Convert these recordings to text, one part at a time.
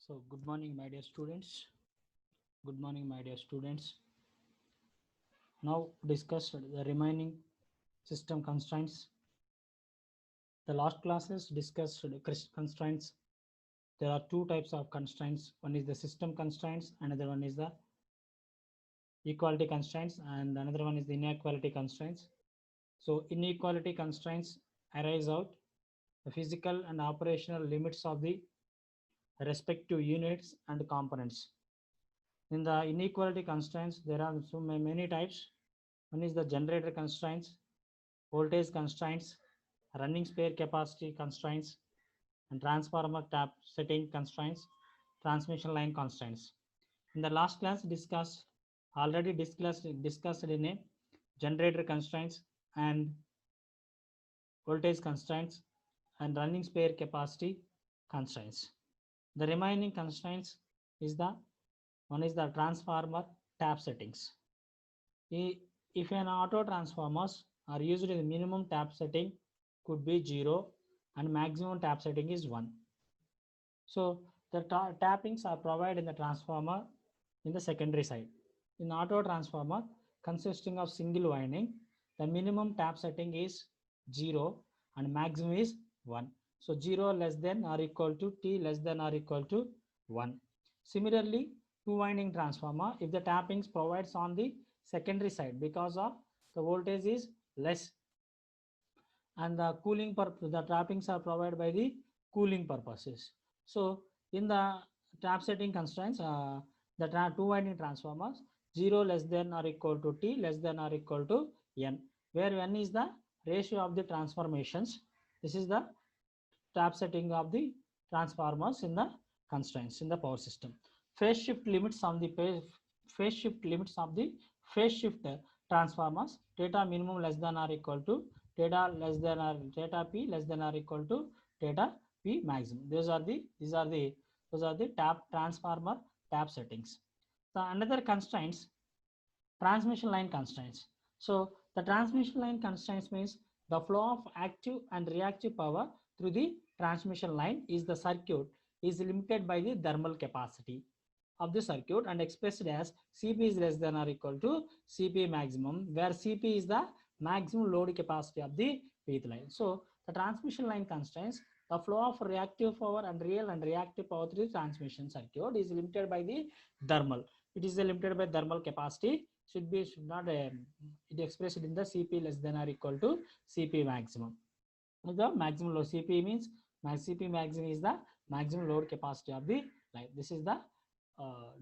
So, good morning, my dear students. Good morning, my dear students. Now, discuss the remaining system constraints. The last classes discussed constraints. There are two types of constraints. One is the system constraints, another one is the equality constraints, and another one is the inequality constraints. So, inequality constraints arise out the physical and operational limits of the respective units and components. In the inequality constraints, there are so many types. One is the generator constraints, voltage constraints, running spare capacity constraints, and transformer tap setting constraints, transmission line constraints. In the last class, already discussed in a generator constraints and voltage constraints and running spare capacity constraints. The remaining constraints is the one is the transformer tap settings. If an auto transformers are used, the minimum tap setting could be 0 and maximum tap setting is 1. So the tappings are provided in the transformer in the secondary side. In auto transformer consisting of single winding, the minimum tap setting is 0 and maximum is 1. So 0 less than or equal to T less than or equal to 1. Similarly, two winding transformer, if the tappings provides on the secondary side because of the voltage is less and the the trappings are provided by the cooling purposes. So in the tap setting constraints, the two winding transformers 0 less than or equal to T less than or equal to N, where N is the ratio of the transformations. This is the tap setting of the transformers in the constraints in the power system. Phase shift limits of the phase shift limits of the phase shift transformers, theta minimum less than or equal to theta less than or theta p less than or equal to theta p maximum. Those are the tap transformer tap settings. The another constraints, transmission line constraints. So the transmission line constraints means the flow of active and reactive power through the transmission line is the circuit is limited by the thermal capacity of the circuit and expressed as Cp is less than or equal to Cp maximum, where Cp is the maximum load capacity of the pith line. So the transmission line constraints the flow of reactive power and real and reactive power through the transmission circuit is limited by the thermal. It is limited by thermal capacity. Should not it expressed in the Cp less than or equal to Cp maximum. The maximum load Cp means Cp maximum is the maximum load capacity of the line. This is the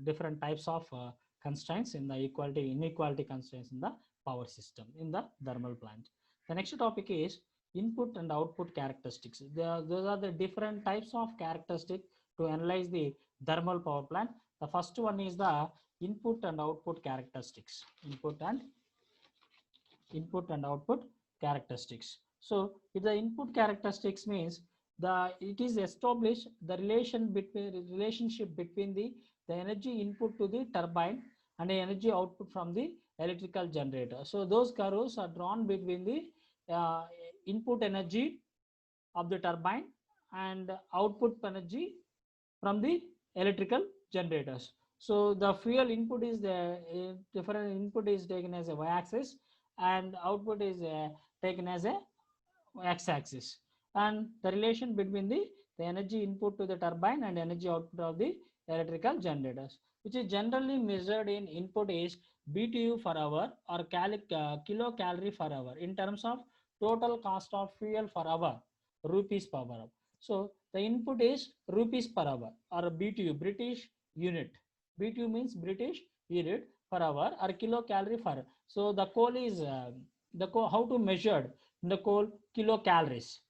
different types of constraints in the equality inequality constraints in the power system in the thermal plant. The next topic is input and output characteristics. Those are the different types of characteristics to analyze the thermal power plant. The first one is the input and output characteristics. Input and output characteristics. So if the input characteristics means it is established the relationship between the energy input to the turbine and the energy output from the electrical generator. So those curves are drawn between the input energy of the turbine and output energy from the electrical generators. So the fuel input is the different input is taken as a y-axis and output is taken as a x-axis, and the relation between the energy input to the turbine and energy output of the electrical generators, which is generally measured in input is BTU per hour or kilocalorie per hour in terms of total cost of fuel per hour, rupees per hour. So the input is rupees per hour or BTU, British unit. BTU means British unit per hour or kilocalorie per. So the coal is how to measure the coal kilocalories,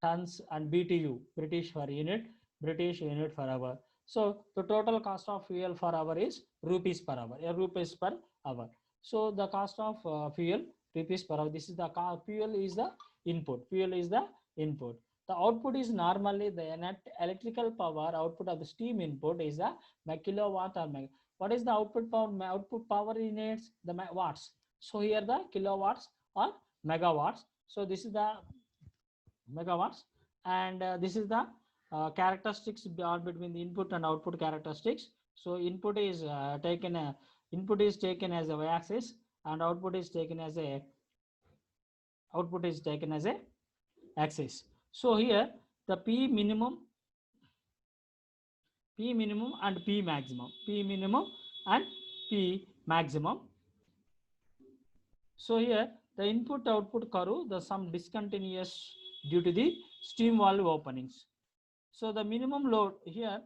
tons and BTU, British unit per hour. So the total cost of fuel per hour is rupees per hour, rupees per hour. So the cost of fuel rupees per hour. This is the fuel is the input. Fuel is the input. The output is normally the net electrical power output of the steam input is a kilowatt or meg. What is the output power? Output power units the watts. So here the kilowatts or megawatts. So this is the megawatts, and this is the characteristics are between the input and output characteristics. So input is taken as a y-axis, and output is taken as a axis. So here the P minimum and P maximum, and P maximum. So here the input output curve, the some discontinuous due to the steam valve openings. So the minimum load here,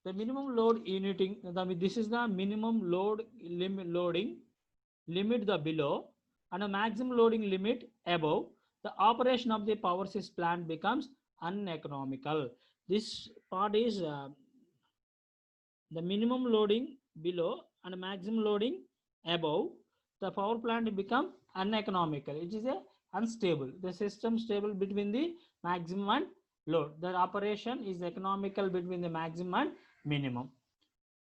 the minimum load uniting, this is the minimum load loading limit the below, and a maximum loading limit above. The operation of the power system plant becomes uneconomical. This part is the minimum loading below and maximum loading above. The power plant become uneconomical. It is a unstable. The system stable between the maximum and load. The operation is economical between the maximum and minimum.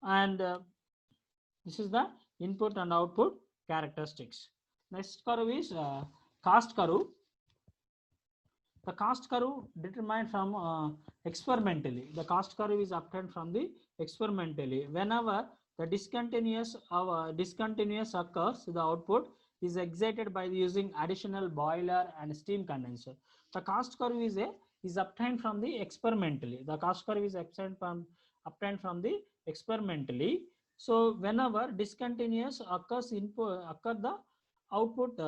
And this is the input and output characteristics. Next curve is cost curve. The cost curve determined from experimentally. The cost curve is obtained from the experimentally. Whenever the discontinuous occurs, the output is excited by using additional boiler and steam condenser. The cost curve is obtained from the experimentally. The cost curve is obtained from the experimentally. So whenever discontinuous occurs, the output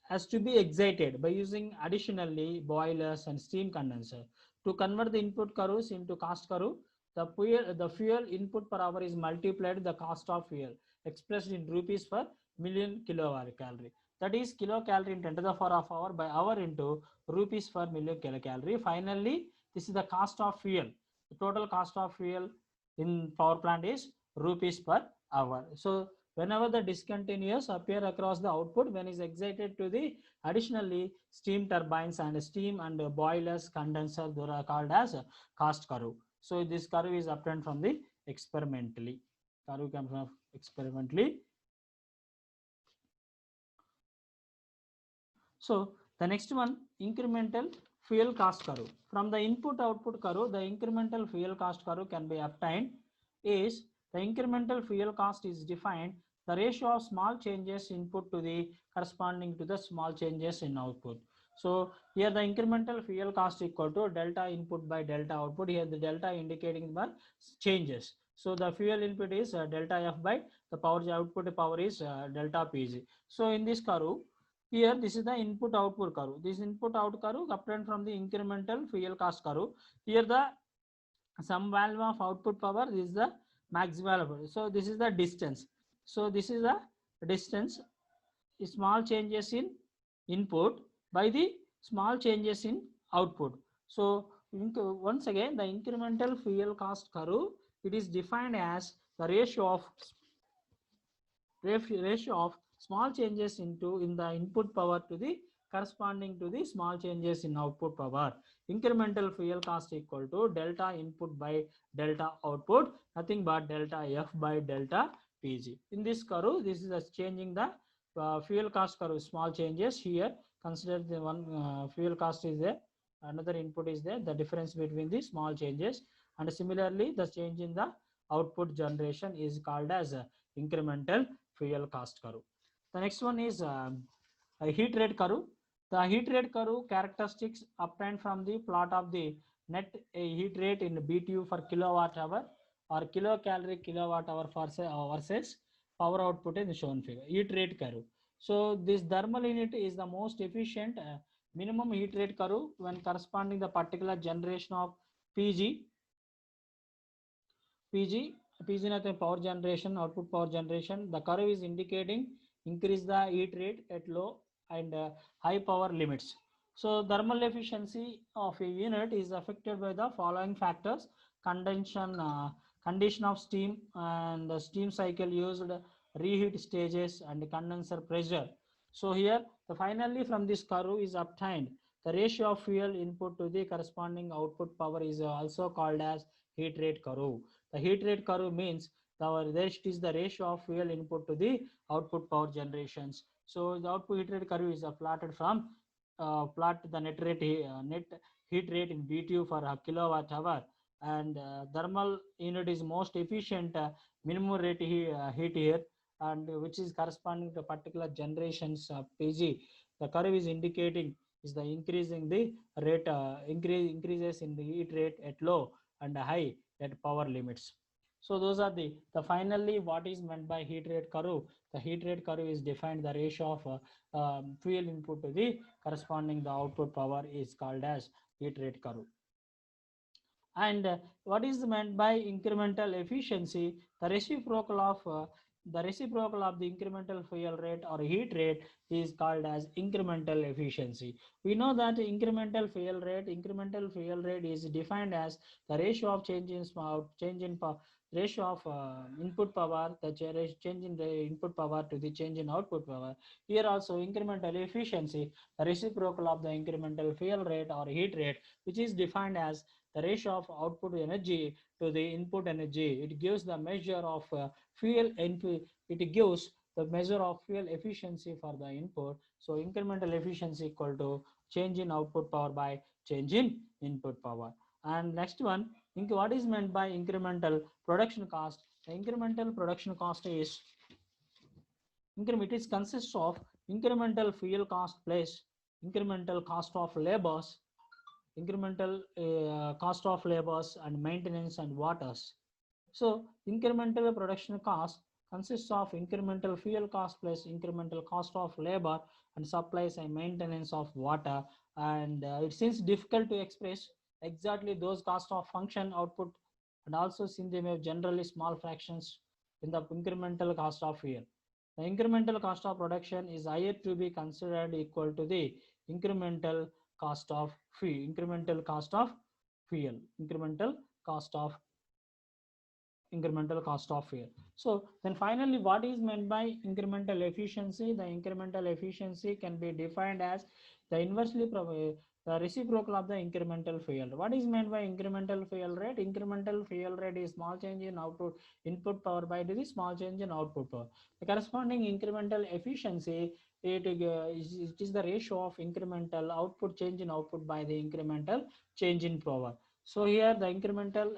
has to be excited by using additionally boilers and steam condenser. To convert the input curves into cost curve, the fuel input per hour is multiplied the cost of fuel expressed in rupees per million kilocalorie. That is kilocalorie in 10 to the power of hour by hour into rupees per million kilocalorie. Finally, this is the cost of fuel. The total cost of fuel in power plant is rupees per hour. So whenever the discontinuous appear across the output, when is excited to the additionally steam turbines and steam and boilers condenser, they are called as cost curve. So this curve is obtained from the experimentally. Curve comes from experimentally. So the next one, incremental fuel cost curve. From the input output curve, the incremental fuel cost curve can be obtained. Is the incremental fuel cost is defined the ratio of small changes input to the corresponding to the small changes in output. So here the incremental fuel cost equal to delta input by delta output. Here the delta indicating the changes. So the fuel input is delta F by the power output power is delta PG. So in this curve, here this is the input output curve. This input out curve obtained from the incremental fuel cost curve. Here the some value of output power is the maximum. So this is the distance. So this is the distance. Small changes in input by the small changes in output. So once again, the incremental fuel cost curve, it is defined as the ratio of small changes in the input power to the corresponding to the small changes in output power. Incremental fuel cost equal to delta input by delta output, nothing but delta F by delta PG. In this curve, this is changing the fuel cost curve, small changes here. Consider the one fuel cost is there, another input is there, the difference between the small changes, and similarly the change in the output generation is called as incremental fuel cost curve. The next one is a heat rate curve. The heat rate curve characteristics obtained from the plot of the net heat rate in BTU for kilowatt hour or kilocalorie kilowatt hour versus power output in the shown figure. Heat rate curve. So this thermal unit is the most efficient minimum heat rate curve when corresponding the particular generation of PG nothing power generation, output power generation. The curve is indicating increase the heat rate at low and high power limits. So thermal efficiency of a unit is affected by the following factors: condition of steam and the steam cycle used, reheat stages, and condenser pressure. So here finally from this curve is obtained the ratio of fuel input to the corresponding output power is also called as heat rate curve. The heat rate curve means the rest is the ratio of fuel input to the output power generations. So the output heat rate curve is plotted from plot the net heat rate in BTU for a kilowatt hour, and thermal unit is most efficient minimum rate heat here, and which is corresponding to particular generations PG. The curve is indicating is the increasing the rate increases in the heat rate at low and high at power limits. So those are the finally what is meant by heat rate curve. The heat rate curve is defined the ratio of fuel input to the corresponding the output power is called as heat rate curve. And what is meant by incremental efficiency? The reciprocal of the incremental fuel rate or heat rate is called as incremental efficiency. We know that incremental fuel rate is defined as the ratio of change in ratio of input power, the change in the input power to the change in output power. Here also incremental efficiency, the reciprocal of the incremental fuel rate or heat rate, which is defined as the ratio of output energy to the input energy. It gives the measure of fuel input. It gives the measure of fuel efficiency for the input. So incremental efficiency equal to change in output power by change in input power. And next one, what is meant by incremental production cost? The incremental production cost is it consists of incremental fuel cost plus incremental cost of labors, incremental cost of labors and maintenance and waters. So incremental production cost consists of incremental fuel cost plus incremental cost of labor and supplies and maintenance of water. And it seems difficult to express exactly those cost of function output, and also since they may have generally small fractions in the incremental cost of fuel. The incremental cost of production is higher to be considered equal to the incremental cost of fuel, incremental cost of fuel, incremental cost of fuel. So then finally, what is meant by incremental efficiency? The incremental efficiency can be defined as the the reciprocal of the incremental fuel. What is meant by incremental fuel rate? Incremental fuel rate is small change in input power by the small change in output power. The corresponding incremental efficiency, it is the ratio of incremental output change in output by the incremental change in power. So here the incremental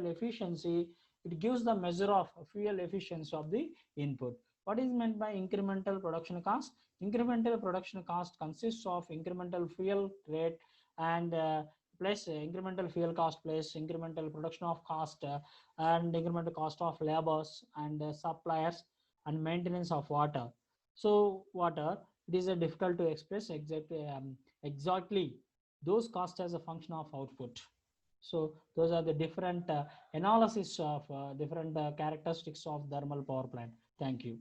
efficiency, it gives the measure of fuel efficiency of the input. What is meant by incremental production cost? Incremental production cost consists of incremental fuel rate and plus incremental fuel cost plus incremental production of cost and incremental cost of labors and suppliers and maintenance of water. So water, it is difficult to express exactly those costs as a function of output. So those are the different analysis of different characteristics of thermal power plant. Thank you.